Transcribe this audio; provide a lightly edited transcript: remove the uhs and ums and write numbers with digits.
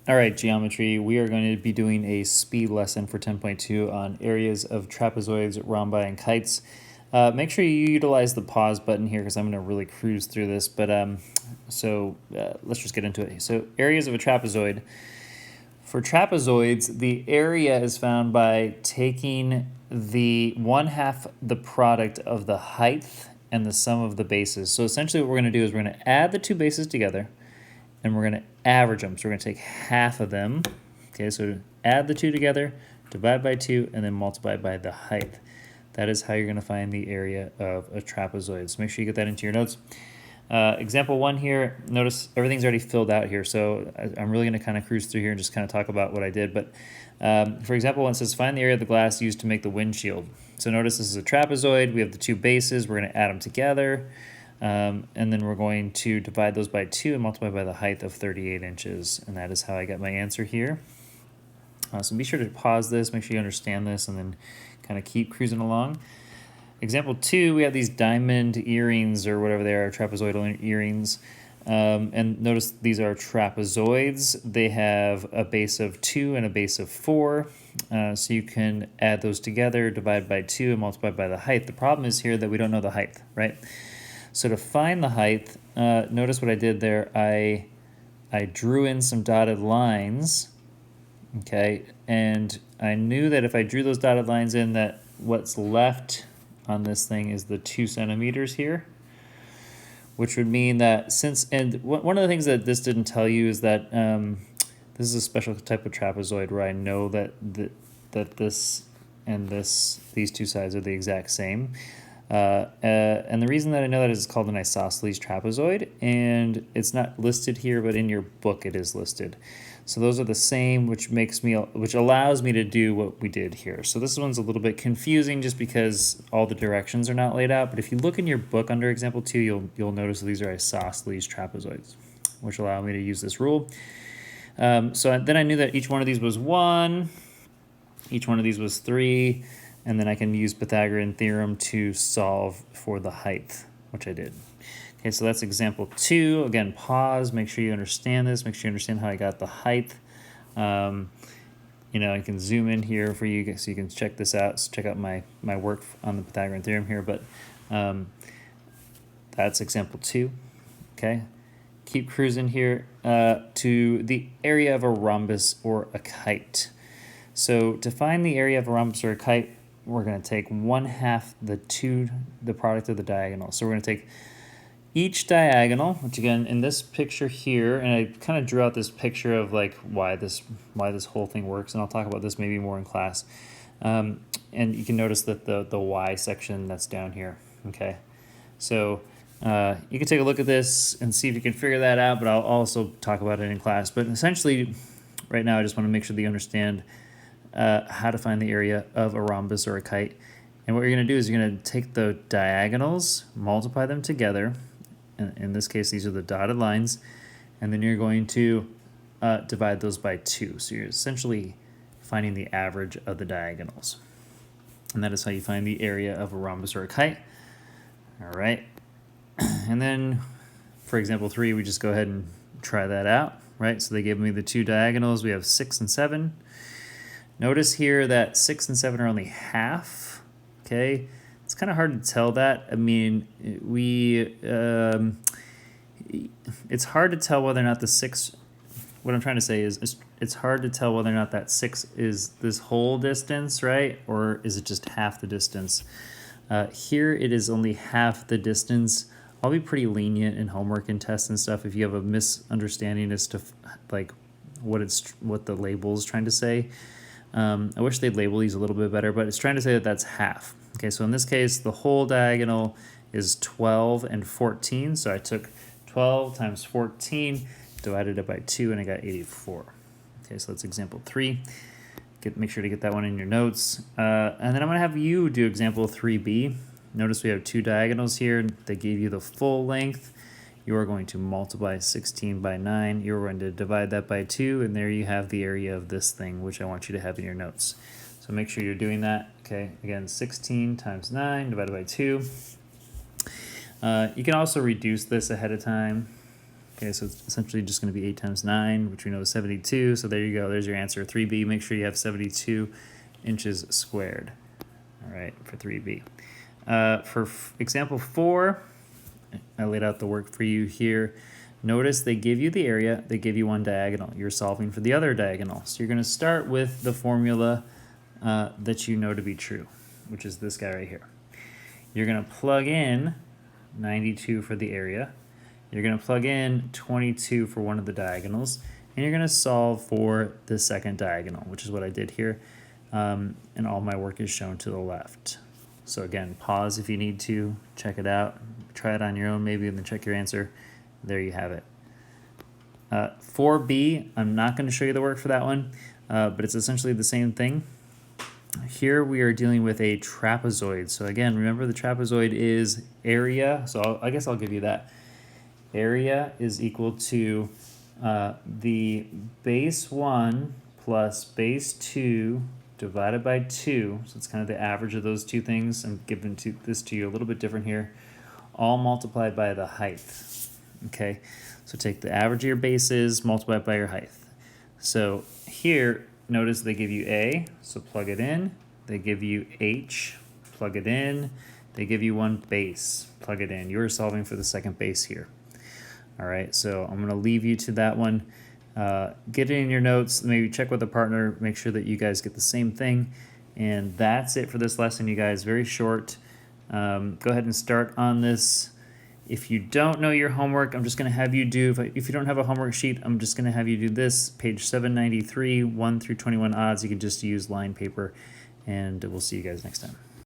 All right, geometry, we are going to be doing a speed lesson for 10.2 on areas of trapezoids, rhombi, and kites. Make sure you utilize the pause button here because I'm going to really cruise through this, but let's just get into it. So areas of a trapezoid. For trapezoids, the area is found by taking the 1/2 the product of the height and the sum of the bases. So essentially what we're going to do is we're going to add the two bases together, and we're going to average them. So we're going to take half of them. Okay, so add the two together, divide by 2, and then multiply by the height. That is how you're going to find the area of a trapezoid. So make sure you get that into your notes. Example 1 here, notice everything's already filled out here, so I'm really going to kind of cruise through here and just kind of talk about what I did. But for example 1, it says find the area of the glass used to make the windshield. So notice this is a trapezoid. We have the two bases. We're going to add them together. And then we're going to divide those by 2 and multiply by the height of 38 inches. And that is how I got my answer here. So be sure to pause this, make sure you understand this, and then kind of keep cruising along. Example 2, we have these diamond earrings, or whatever they are, trapezoidal earrings. And notice these are trapezoids. They have a base of 2 and a base of 4. So you can add those together, divide by 2, and multiply by the height. The problem is here that we don't know the height, right? So to find the height, notice what I did there. I drew in some dotted lines, okay? And I knew that if I drew those dotted lines in, that what's left on this thing is the 2 centimeters here, which would mean that and one of the things that this didn't tell you is that this is a special type of trapezoid where I know that this and these two sides are the exact same. And the reason that I know that is it's called an isosceles trapezoid, and it's not listed here, but in your book it is listed. So those are the same, which allows me to do what we did here. So this one's a little bit confusing just because all the directions are not laid out. But if you look in your book under example 2, you'll notice that these are isosceles trapezoids, which allow me to use this rule. So then I knew that each one of these was 1, each one of these was 3. And then I can use Pythagorean theorem to solve for the height, which I did. Okay, so that's example 2. Again, pause, make sure you understand this, make sure you understand how I got the height. I can zoom in here for you so you can check this out. So check out my work on the Pythagorean theorem here, but that's example 2, okay? Keep cruising here to the area of a rhombus or a kite. So to find the area of a rhombus or a kite, we're going to take 1/2 the product of the diagonal. So we're going to take each diagonal, which again in this picture here, and I kind of drew out this picture of like why this whole thing works, and I'll talk about this maybe more in class. And you can notice that the Y section that's down here. Okay, so you can take a look at this and see if you can figure that out, but I'll also talk about it in class. But essentially, right now I just want to make sure that you understand how to find the area of a rhombus or a kite. And what you're going to do is you're going to take the diagonals, multiply them together. In this case, these are the dotted lines. And then you're going to divide those by 2. So you're essentially finding the average of the diagonals. And that is how you find the area of a rhombus or a kite. All right. And then for example 3, we just go ahead and try that out, right? So they gave me the 2 diagonals. We have 6 and 7. Notice here that 6 and 7 are only half, okay? It's kind of hard to tell that. I mean, it's hard to tell whether or not the 6, what I'm trying to say is it's hard to tell whether or not that 6 is this whole distance, right? Or is it just half the distance? Here it is only half the distance. I'll be pretty lenient in homework and tests and stuff if you have a misunderstanding as to like what the label is trying to say. I wish they'd label these a little bit better, but it's trying to say that that's half. Okay, so in this case, the whole diagonal is 12 and 14. So I took 12 times 14, divided it by 2, and I got 84. Okay, so that's example 3. Make sure to get that one in your notes. And then I'm going to have you do example 3b. Notice we have 2 diagonals here. They gave you the full length. You are going to multiply 16 by 9. You're going to divide that by 2, and there you have the area of this thing, which I want you to have in your notes. So make sure you're doing that. Okay, again, 16 times 9 divided by 2. You can also reduce this ahead of time. Okay, so it's essentially just going to be 8 times 9, which we know is 72. So there you go. There's your answer. 3B, make sure you have 72 inches squared. All right, for 3B. For example 4, I laid out the work for you here. Notice they give you the area, they give you one diagonal. You're solving for the other diagonal. So you're going to start with the formula that you know to be true, which is this guy right here. You're going to plug in 92 for the area. You're going to plug in 22 for one of the diagonals, and you're going to solve for the second diagonal, which is what I did here. And all my work is shown to the left. So again, pause if you need to, check it out, try it on your own maybe, and then check your answer. There you have it. 4B, I'm not going to show you the work for that one, but it's essentially the same thing. Here we are dealing with a trapezoid. So again, remember the trapezoid is area, so I guess I'll give you that. Area is equal to the base 1 plus base 2 divided by 2, so it's kind of the average of those two things. I'm giving this to you a little bit different here, all multiplied by the height. Okay, so take the average of your bases, multiply it by your height. So here, notice they give you A, so plug it in. They give you H, plug it in. They give you one base, plug it in. You're solving for the second base here. All right, so I'm going to leave you to that one. Get it in your notes, maybe check with a partner, make sure that you guys get the same thing. And that's it for this lesson, you guys. Very short. Go ahead and start on this. If you don't know your homework, I'm just going to have you do, if you don't have a homework sheet, I'm just going to have you do this, page 793, 1 through 21 odds. You can just use line paper, and we'll see you guys next time.